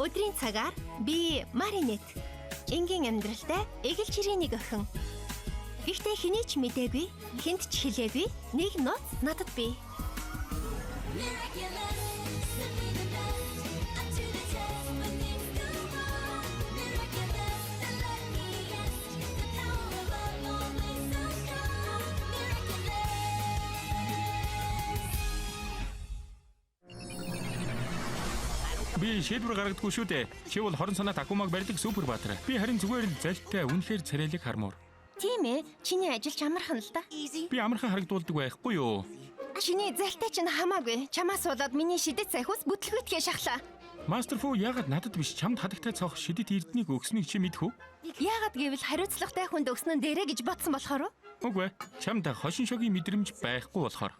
Өдрийн цагаар би Маринет. Энгийн амьдралтай эгэл жирийн нэг охин. Гэхдээ хэний ч мэдээгүй, хэнд ч хэлээгүй нэг ноц надад бий. Би шийдвэр гаргадаггүй шүү дээ. Чи бол хорон санаат акумаг барьдаг супер баатар. Би харин зүгээр л залтай үнэхээр царайлаг хармуур. Тийм ээ, чиний ажил ч амархан л да. Би амархан харагдуулдаг байхгүй юу? Чиний залтай ч хамаагүй. Чамаас болоод миний шидэт сайхус бүтлгүйтгээ шахлаа. Мастер Фу яагаад надад биш чамд хадагтай цоох шидэт эрднийг өгснийг чи мэдэх үү? Яагаад гэвэл хариуцлагатай хүнд өгснө дээрэ гэж бодсон болохоор уу? Үгүй. Чамд хошин шогийн мэдрэмж байхгүй болохоор.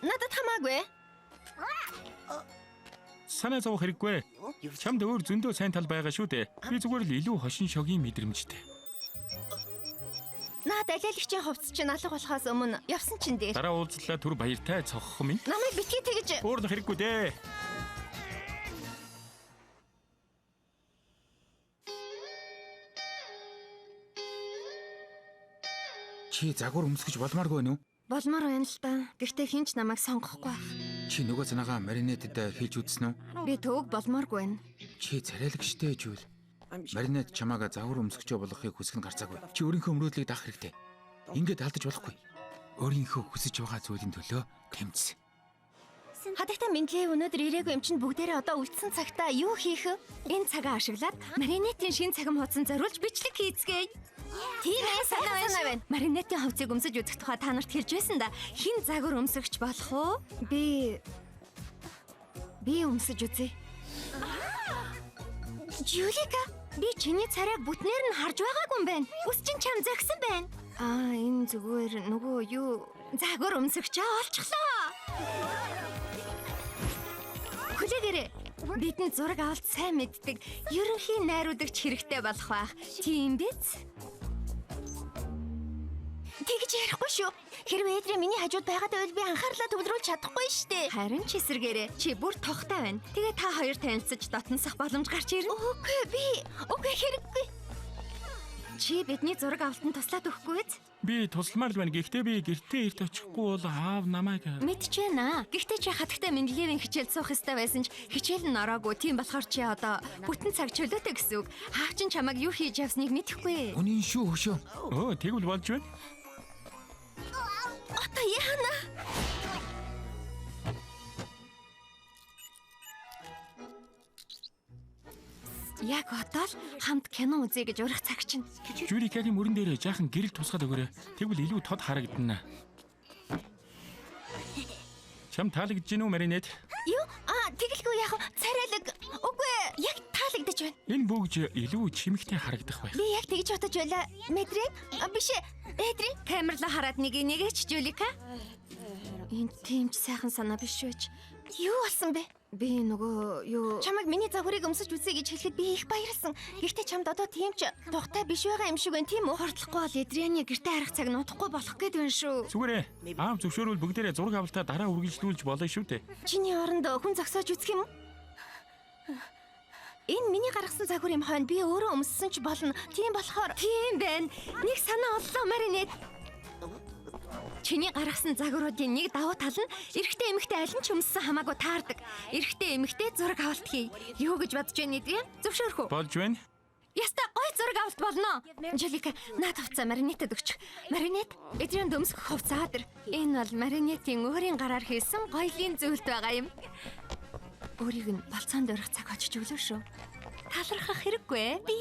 Надад хамаагүй. Санаа зовох хэрэггүй. Чамд өөр зөндөө сайн тал байгаа шүү дээ. Би зүгээр л илүү хошин шогийн мэдрэмжтэй. Наад алиалагчийн хувцс чинь алга болохоос өмнө явсан чинь дээр. Дараа уулзлаа түр баяртай цохох минь. Намайг битгий тэгж. Уурдах хэрэггүй дээ. Чи загвар өмсгөж болмооргүй нү? Болмоор байна л да. Гэхдээ хинч намайг сонгохгүй байх. Чи нөгөө санаагаа маринетэд хийж үзсэн үү? Би төвөг болмооргүй байна. Чи царайлагчтай жүүл. Маринет чамаага загвар өмсгөж болохыг хүсэх нь гарцаагүй. Чи өөрийнхөө өмрөөдлийг даах хэрэгтэй. Ингээд алдаж болохгүй. Өөрийнхөө хүсэж байгаа зүйлийн төлөө тэмцсэн. Хадагтай Минлээ өнөөдөр ирээгүй юм чинь бүгдээрээ одоо үлдсэн цагтаа юу хийх вэ? Энэ цагаа ашиглаад маринетийн шин цагам хуудсан зориулж бичлэг хийцгээе. Тийм ээ, санаа байна. Маринетийн хувцсыг өмсөж үзэх тухай та нарт хэлж байсан да. Хин загвар өмсгч болох уу? Би өмсөж үзье. Жулика, би чиний царайг бүтнээр нь харж байгаагүй юм байна. Үс чинь чам загсан байна. Энэ зүгээр нөгөө юу загвар өмсгчээ олчихлоо. Хүлээгээрэй. Бидний зураг авалт сайн мэддэг ерөнхий найруулагч хэрэгтэй болох байх. Тийм биз? Тэгж ярихгүй шүү. Хэрвээ эдрээ миний хажууд байгаад байвал би анхаарлаа төвлөрүүлж чадахгүй штэ. Харин ч эсэргээрээ чи бүр тогтой байна. Тэгээ та хоёр танилцаж дотносох боломж гарч ирнэ. Үгүй хэрэггүй. Чи бидний зураг авалтанд туслаад өгөхгүй биз? Би тусламаар л байна. Гэхдээ би гэртээ эрт очихгүй бол аав намайг Мэдчихэна. Гэхдээ чи хатагтай Минлевийн хичээл суух ёстой байсан ч хичээл нь ороогүй. Тийм болохоор чи одоо бүтэн цаг чөлөөтэй гэсэн үг. Хаав чин чамайг юу хийж явсныг мэдэхгүй. Үнэн шүү хөшөө. Тэгвэл болж байна. Одоо яана? Яг одоо л хамт кино үзье гэж урах цаг чинь. Жюрикагийн мөрөн дээр жаахан гэрэл тусгаад өгөөрэй. Тэгвэл илүү тод харагдана. Чам таалагдж гинүү Маринет? Юу? Тэгэлгүй яах вэ? Царайлаг. Үгүй, яг таалагдж байна. Энэ бүгж илүү чимэгтэй харагдах байх. Би яг тэгж бодож байлаа. Мэдрээ? Биш ээ. Эдри, камерлаа хараад нэгээч Жулика. Энэ тийм ч сайхан санаа биш байж. Юу болсон бэ? Би нөгөө юу чамайг миний загварыг өмсөж үзье гэж хэлэхэд би их баярлсан. Гэхдээ чамд одоо тийм ч тухтай биш байгаа юм шиг байна тийм үү? Хордлохгүй бол Эдрианы гэртээ харах цаг нутахгүй болох гээд байна шүү. Зүгээрээ. Аав зөвшөөрвөл бүгдээрээ зураг авалтаа дараа үргэлжлүүлж болно шүү дээ. Чиний оронд хүн зогсоож үзэх юм уу? Энэ миний гаргасан загвар юм хойно би өөрөө өмссөн ч болно. Тийм болохоор тийм байна. Нэг санаа оллоо Маринет. Чиний гаргасан загваруудын нэг давуу тал нь эрэгтэй эмэгтэй аль нь ч өмссөн хамаагүй таардаг. Эрэгтэй эмэгтэй зураг авалт хий. Юу гэж бодож байна Эдриан? Зөвшөөрөх үү? Болж байна. Яста гой зураг авалт болно. Жулика, наад хувцаа Маринетэд өгчих. Маринет, Эдриан дөмсөх хувцаа дэр. Энэ бол Маринетийн өөрийн гараар хийсэн гоёлын зүйлт байгаа юм. Өөрийг нь болцоонд өрөх цаг очиж өглөө шүү. Талархах хэрэггүй. Би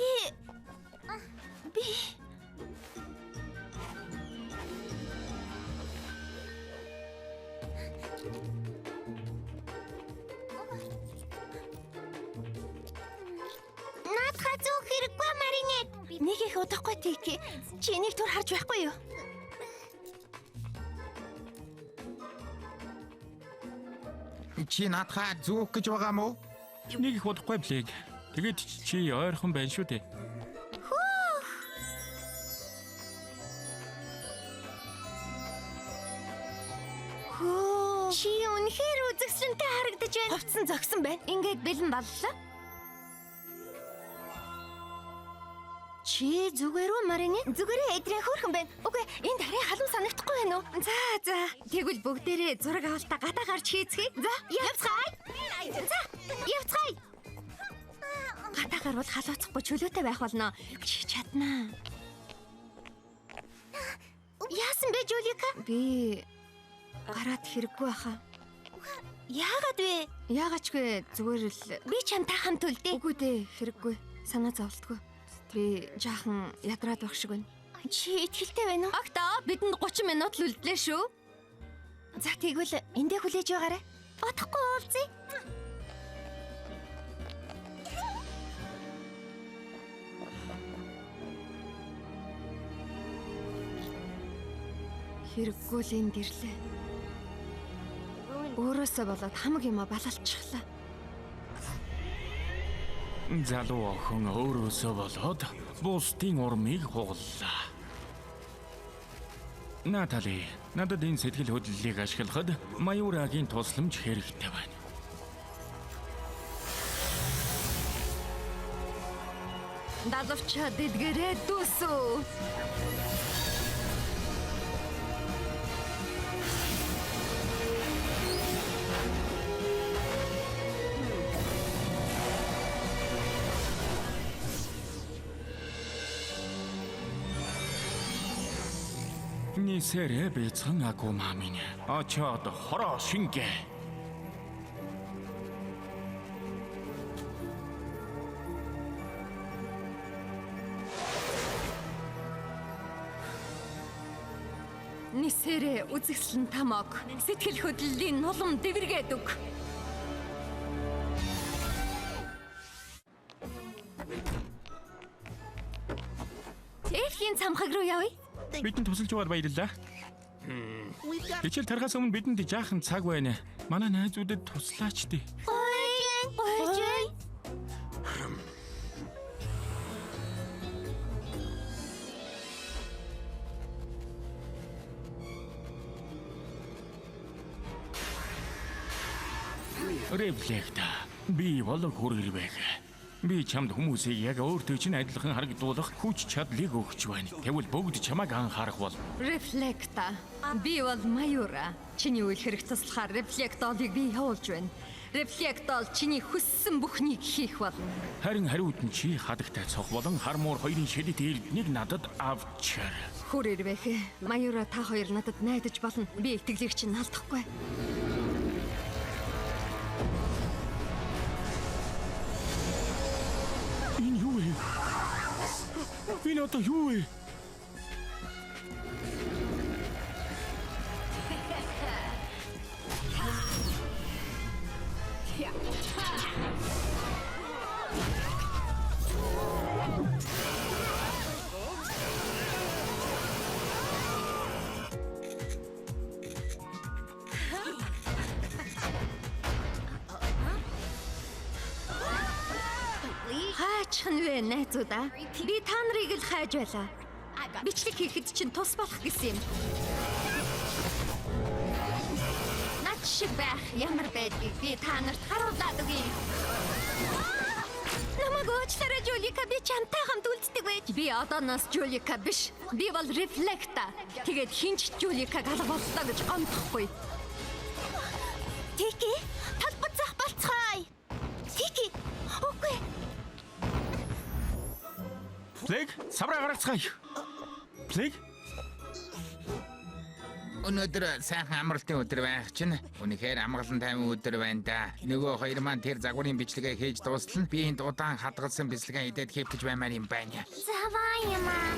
Наадхаа зөөх хэрэггүй Маринет. Нэг их удахгүй тийх. Чи энийг түр харж байхгүй юу? Чи наадхаа зүүх гэж байгаа мó? Нэг их удахгүй блэг. Тэгээд чи ойрхон байна шүү дээ. Чи үнэхээр үзэгсрэнтэй харагдаж байна. Хувцсан зогсон байна. Ингээд бэлэн боллоо. Чи зүгээр үү Марин? Зүгээр Эдрийн хөөрхөн байна. Үгүй энэ дарыг халуун санагдахгүй байна уу? За. Тэгвэл бүгдээрээ зураг авалтаа гадаа гарч хийцгээе. За, явцгаая. За, явцгаая. Гадаа гарвал халууцахгүй чөлөөтэй байх болно. Чи чаднаа. Яасан бэ, Жулика? Би гараад хэрэггүй баха. Яагаад вэ? Яагачгүй зүгээр л би чамтай хамт үлдээ. Үгүй дээ, хэрэггүй. Санаа зовлтгүй. Би жаахан ядраад байх шиг байна. Чи итгэлтэй байна уу? Агта, бидэнд 30 минут л үлдлээ шүү. За тэгвэл эндээ хүлээж байгаарай. Бодохгүй уулзъя. Хэрэггүй л энд ирлээ. Өөрөөсөө болоод хамаг юм балалчихлаа. Залуу охин өөрөөсөө болоод бусдын урмыг хугаллаа. Натали, надад энэ сэтгэл хөдлөлийг ашиглахад Маюрагийн тусламж хэрэгтэй байна. Далавчаа дэдгэрээ дүүсүү. Нисэрэ бэцэн акумамин. Очоод хороо шингээ. Нисэрэ үзэсгэлэн тамог. Сэтгэл хөдлөлийн нулам дэвэргээд өг. Эфхийн цамхаг руу явъя. Бидэнд тусалж байгаад баярлалаа. Хичээл тарахаас өмнө бидэнд жаахан цаг байна. Манай найзуудад туслаач дээ. Ой. Рефлекта. Би болог хүргэлбэг. Би чамд хүмүүсийг яг өөртөө чинь адилхан харагдуулах хүч чадлыг өгч байна. Тэгвэл бүгд чамайг анхаарах бол. Рефлекта. Би бол Маюра. Чиний үйл хэрэг туслахаар рефлектолыг би явуулж байна. Рефлектол чиний хүссэн бүхнийг хийх болно. Харин хариуд нь чи хадагтай цох болон хармуур хоёрын шидэт эрднийг надад авчаар. Хүр ирвэхэ. Маюра та хоёр надад найдаж болно. Би итгэлийг чинь алдахгүй. Энэ юу вэ? Энэ одоо юу вэ? Хаачин вэ найзуудаа? Би та нарыг л хайж байлаа. Бичлэг хийхэд чинь тус болох гэсэн юм. Над шиг байх ямар байдгийг би та нарт харуулад өгье. Намайг уучлаарай Жулика, би чамтай хамт үлддэг байж. Би одооноос Жулика биш. Би бол Рефлекта. Тэгээд хинч Жуликаг алга боллоо гэж гомдохгүй. Тики, талбацах болцгоё. Тики, үгүй. Плэг, савраа гаргацгаая. Плэг? Өнөөдөр сайхан амралтын өдөр байх чинь үнэхээр амгалан тайван өдөр байна да. Нөгөө хоёр маань тэр загварын бичлэгээ хийж дуустал нь би энд удаан хадгалсан бэлсгээ идээд хэвтэж баймаар юм байна. Заваа юм аа.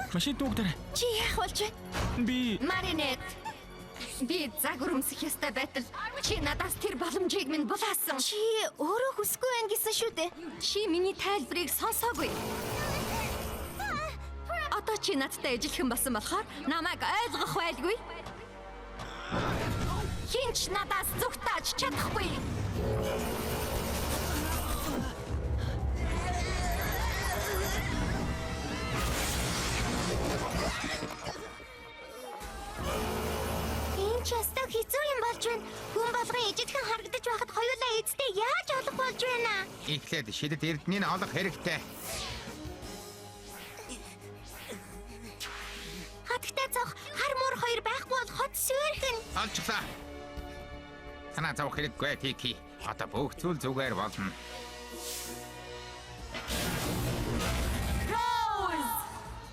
Машин дуугдаар. Чи яах болж байна? Би Маринет. Би загвар өмсөх ёстой байтал чи надаас тэр боломжийг минь булаасан. Чи өөрөө хүсгүй байх гэсэн шүү дээ. Чи миний тайлбарыг сонсоогүй. Одоо чи надтай ижилхэн болсон болохоор намайг ойлгох байлгүй. Хинч надаас зүгтааж чадахгүй. Яста хэцүү юм болж байна. Хүн болгон ижидхэн харагдаж байхад хоёулаа эцтэй яаж олох болж байна? Эхлээд шидэт эрднийг олох хэрэгтэй. Хатагтай цог хар муур хоёр байхгүй бол хот сүрхэн. Олчихлаа. Танаа зовх хэрэггүй Тики. Одоо бүх зүйл зүгээр болно. Роуз!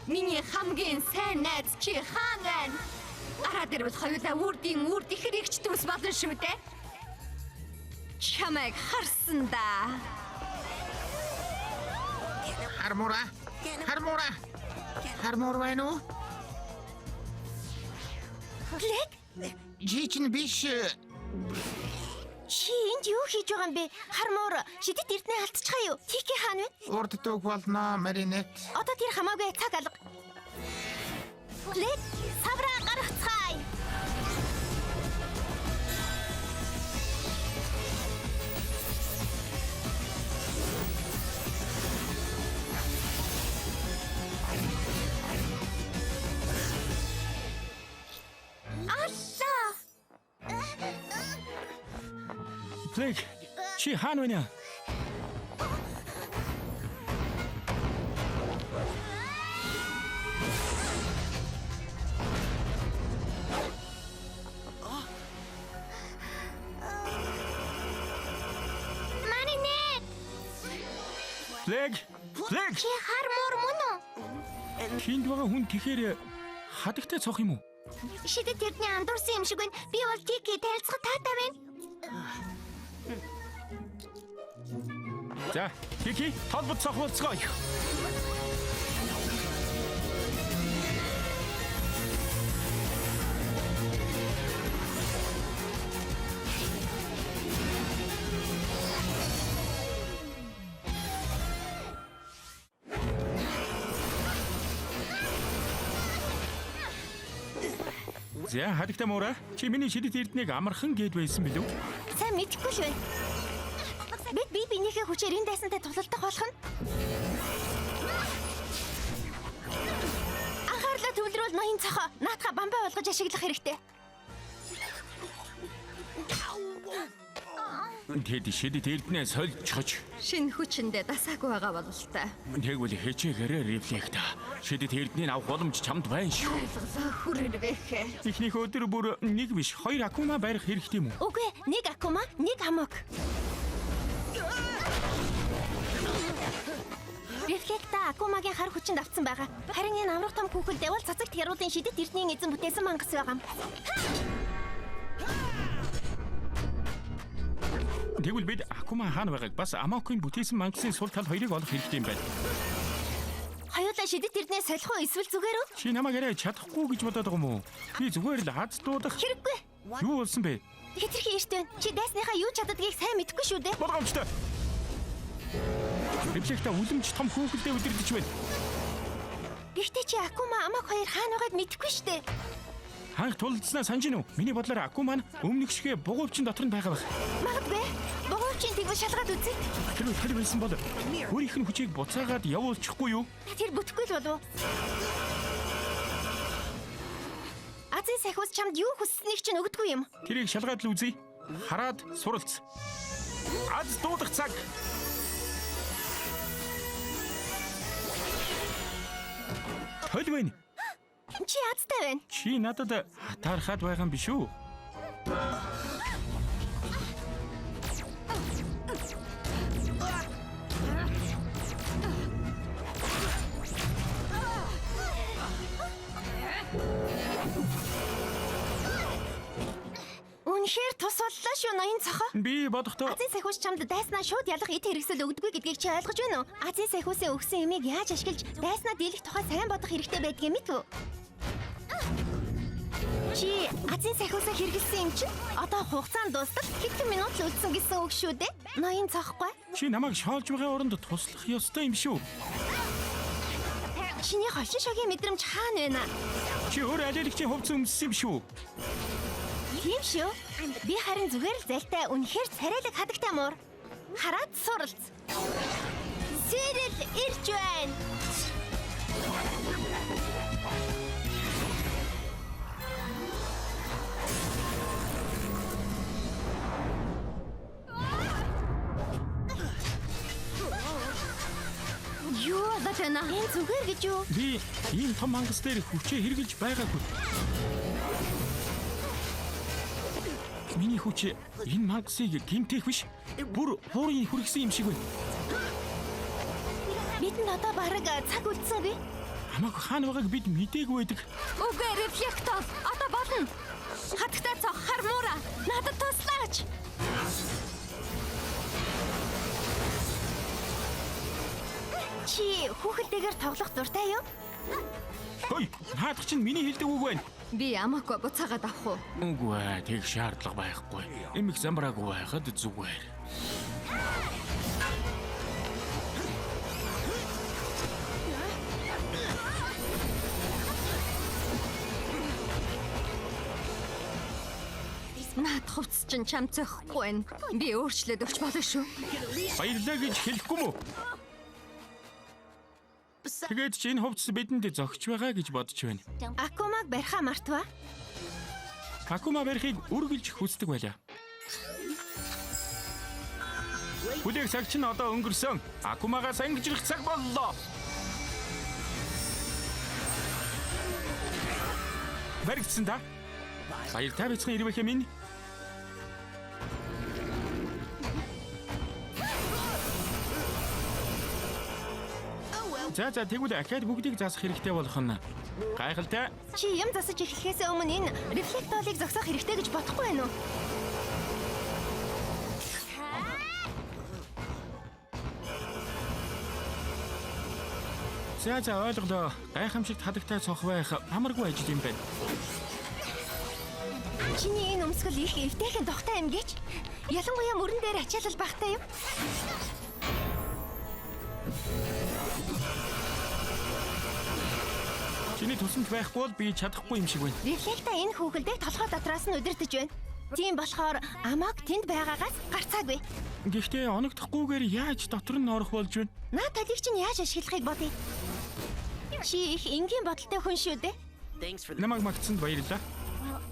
Миний хамгийн сайн найз чи хаан байна? Араад ирвэл хоёулаа үрдих хэрэгч төс болно шүү дээ. Чамайг харсан да. Хармуур байна уу? Блэк? Жичин биш. Чи энд юу хийж байгаа юм бэ? Хармуур шидэт эрдэнэ алдчихаа юу? Тики хаан вэ? Урд төг болно, Маринет. Одоо тэр хамаагүй цаг алга. Блэк, савраа гаргацгаая. Блэк, чи хаана вэ? Маринет! Блэк! Чи хармуур мөн үү? Хинд байгаа хүн тэгэхээр хадагтай цох юм уу? Шидэт эрдэнэ андуурсан юм шиг байна. Би бол Тики танилцах таатай байна. За, Тики, толбот цох болцгоо. За, хадагтай муура. Чи миний шидэт эрднийг амархан гээд байсан билүү? Сайн мэдэхгүй л байна. Бид бинийхээ хүчээр энэ дайсантай тулалдах болох нь. Анхаарлаа төвлөрүүл ноён цохоо наатаха бамбай болгож ашиглах хэрэгтэй. Тэд шидэт эрднээ сольжхож. Шинэ хүчиндээ дасаагүй байгаа бол л та. Тэгвэл хэчээгээрээ рефлект. Шидэт эрднийг авах боломж чамд байна шүү. Ойлголоо хүрэрвэх. Эхнийх өдөр бүр нэг биш, хоёр акума барих хэрэгтэй юм уу? Үгүй, нэг акума, нэг хамок. Рефлекта акумагийн хар хүчинд автсан байгаа. Харин энэ амрах том хүүхэд дэвал цацагт хяруудын шидэт эрдний эзэн бүтээсэн мангас байгаа юм. Тэгвэл бид акума хаана байгааг бас амокын бүтээсэн мангасын сул тал хоёрыг олох хэрэгтэй юм байна. Хоёулаа шидэт эрднээ солих уу эсвэл зүгээр үү? Чи намайг арай чадахгүй гэж бодоод байгаа юм уу? Би зүгээр л аз дуудах. Хэрэггүй. Юу болсон бэ? Хэтэрхий эрт байна. Чи дайсныхаа юу чаддгийг сайн мэдэхгүй шүү дээ. Болгоомжтой. Рефлекта үлэмж том хүүхэлдээ өдөрдөж байна. Гэхдээ чи акума амок хоёр хаана байгааг мэдэхгүй шүү дээ. Ханх тулдснаа санаж гинүү? Миний бодлоор акума нь өмнөх шигэ бугуувчин дотор нь байгаа байх. Магадгүй. Богоовчин тэгвэл шалгаад үзье. Тэр байсан бол өөрийнх нь хүчийг буцаагаад явуулчихгүй юу? Тэр бүтэхгүй л болов уу? Азийн сахиус чамд юу хүсснийг чинь өгдөггүй юм. Тэрийг шалгаад л үзье. Хараад суралц. Аз дуудах цаг. Хөлвэн. Чи азтай байна. Чи надад хатаархаад байгаа юм биш үү? Үнэхээр тус боллоо шүү ноён цохоо. Би бодохдоо Азийн сахиус чамд дайснаа шууд ялах эд хэрэгсэл өгдөггүй гэдгийг чи ойлгож байна уу? Азийн сахиусын өгсөн эмийг яаж ашиглаж дайснаа дийлэх тухай сайн бодох хэрэгтэй байдгийг мэд үү? Чи азийн сахиусаа хэрэглэсэн юм чинь одоо хугацаанд дуустал хэдэн минут л үлдсэн гэсэн үг шүү дээ. Ноён цохохгүй. чи намайг шоолж байгаа оронд туслах ёстой юм шүү. Чиний хошин шогийн мэдрэмж хаана байна? Чи өөр алилагчийн хувцас өмссөн юм шүү. Тийм шүү. Би харин зүгээр л залтай үнэхээр царайлаг хадагтай муур. Хараад суралц. Сэрэл ирж байна. байна. Энэ зүгээр гэж юу? Би ийм том хангас дээр хүчээ хэрглэж байгаагүй. Миний хүч энэ мангасыг гимтэх биш. Бүр хуурын хүргэсэн юм шиг байна. Бидэнд одоо бараг цаг үлдсэн би. Хамаагүй хаана байгааг бид мэдээгүй байдаг. Үгүй рефлектор. Одоо болно. Хатагтай цог хармуура. Надад туслаач. Чи хүүхэлдэйгээр тоглох дуртай юу? Хөөе, наадах чинь миний хэлдэг үг байна. Би амаагүй буцаагаад авах уу? Үгүй ээ, тэг шаардлага байхгүй. Эмх замбраагүй байхад зүгээр. Наад хувцс чинь чам зөхгүй байна. Би өөрчлөөд өгч болно шүү. Баярлаа гэж хэлэхгүй мүү? Тэгээд чи энэ хувцас бидэнд зогч байгаа гэж бодож байна. Акумаг бариха мартва. Акума барихыг үргэлж хүсдэг байлаа. Хүлээх цаг чинь одоо өнгөрсөн. Акумагаас ангижрах цаг боллоо. Баригдсан да? Баяр та бицхан ирвэхэ минь. За тэгвэл ахаад бүгдийг засах хэрэгтэй болох нь. Гайхалтай. Чи юм засаж эхлэхээс өмнө энэ рефлекторыг зогсоох хэрэгтэй гэж бодохгүй байна уу? За ойлголоо. Гайхамшигт хадагтай цох байх амаргүй ажил юм байна. Чиний энэ өмсгөл их эвтэйхэн тогтой юм гэж. Ялангуяа мөрөн дээр ачаалал багтай юм. Чиний тусламж байхгүй бол би чадахгүй юм шиг байна. Рефлекта энэ хүүхэлдээ толгой дотроос нь удирдах байна. Тийм болохоор амаг тэнд байгаагаас гарцаагүй. Гэхдээ оногдохгүйгээр яаж дотор нь орох болж байна? Наа талийг чинь яаж ашиглахыг бодъё. Чи их энгийн бодолтой хүн шүү дээ. Намайг магтсанд баярлалаа.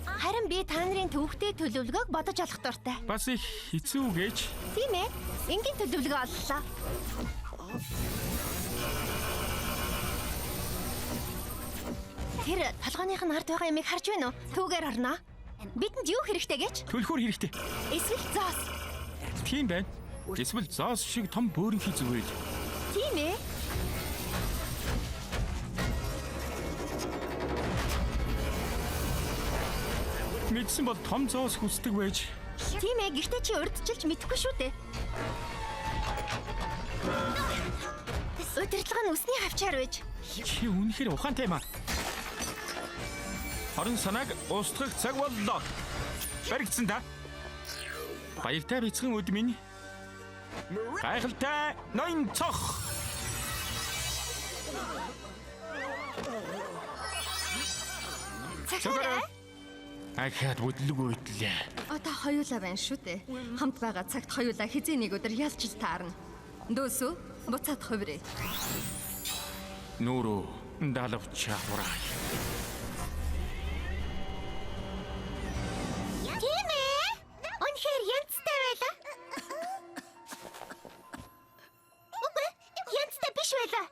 Харин би та нарын төвхтэй төлөвлөгөөг бодож олох дуртай. Бас их хэцүү гэж. Тийм ээ. Энгийн төлөвлөгөө оллоо. Тэр толгойных нь ард байгаа юмыг харж байна уу? Түүгээр орноо. Бидэнд юу хэрэгтэй гэж? Төлхөр хэрэгтэй. Эсвэл зоос. Тийм байна. Эсвэл зоос шиг том бөөрийнхий зүгэл. Тийм ээ. Мэдсэн бол том зоос хүсдэг байж. Тийм ээ. Гэхдээ чи урдчилж мэдэхгүй шүү дээ. Удирдлага нь үсний хавчаар байж. Чи үнэхээр ухаантай юм аа. Хорон санааг устгах цаг боллоо. Баригдсан да. Баяртай бицхэн өд минь. Гайхалтай ноён цох. Цагаараа. Ахаад бүдлэг үйтлээ. Одоо хоёулаа байна шүү дээ. Хамт байгаа цагт хоёулаа хизээ нэг өдөр ялж л таарна. Дөөсөө буцаад хувирээ. Нүрөө далавч авраа. Тийм ээ. Үнэхээр янзтай байлаа. Үгүй, янзтай биш байлаа.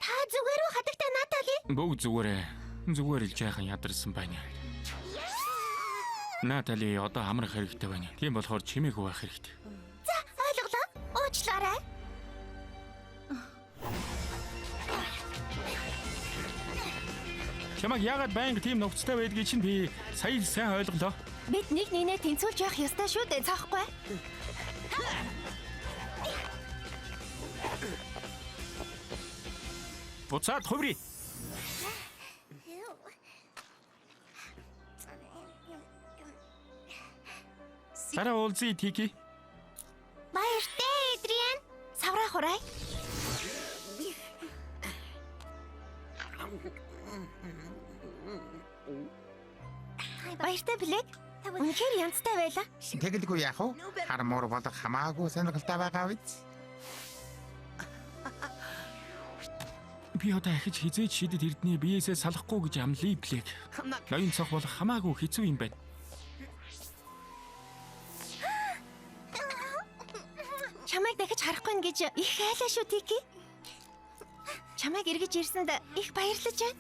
Та зүгээр үү хатагтай Натали? Бүгд зүгээрээ. Зүгээр л жаахан ядарсан байна. Натали одоо амрах хэрэгтэй байна. Тийм болохоор чимээгүй байх хэрэгтэй. За, ойлголоо. Уучлаарай. Чамайг яагаад байнга тийм нөхцөлтэй байдгийг чинь би сая л сайн ойлголоо. Бид нэг нэгнээ тэнцүүлж явах ёстой шүү дээ, цаахгүй. Буцаад хувирий. Дараа уулзъя Тики. Баяртай, Эдриан. Савраа хурай. Баяртай Блэк. Үнэхээр янзтай байлаа. Тэгэлгүй яах вэ? Хар муур болох хамаагүй сонирхолтой байгаа биз? Би одоо ахиж хизээч шидэд эрдний биеэсээ салахгүй гэж амлая Блэк. Ноён цох болох хамаагүй хэцүү юм байна. Чамайг дахиж харахгүй нь гэж их хайлаа шүү, Тики. Чамайг эргэж ирсэнд их баярлаж байна.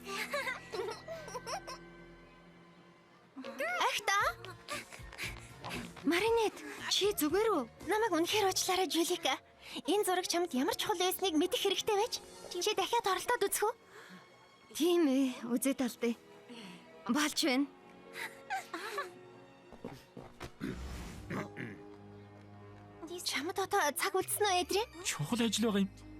Ахта. Маринет, чи зүгээр үү? Намайг үнэхээр уучлаарай, Жулика. Энэ зураг чамд ямар чухал байсныг мэдэх хэрэгтэй байж. Чи дахиад оролдоод үзэх үү? Тийм ээ, үзээд алдъя. Болж байна. Чамд одоо цаг үлдсэн үү, Эдрин? Чухал ажил байгаа юм.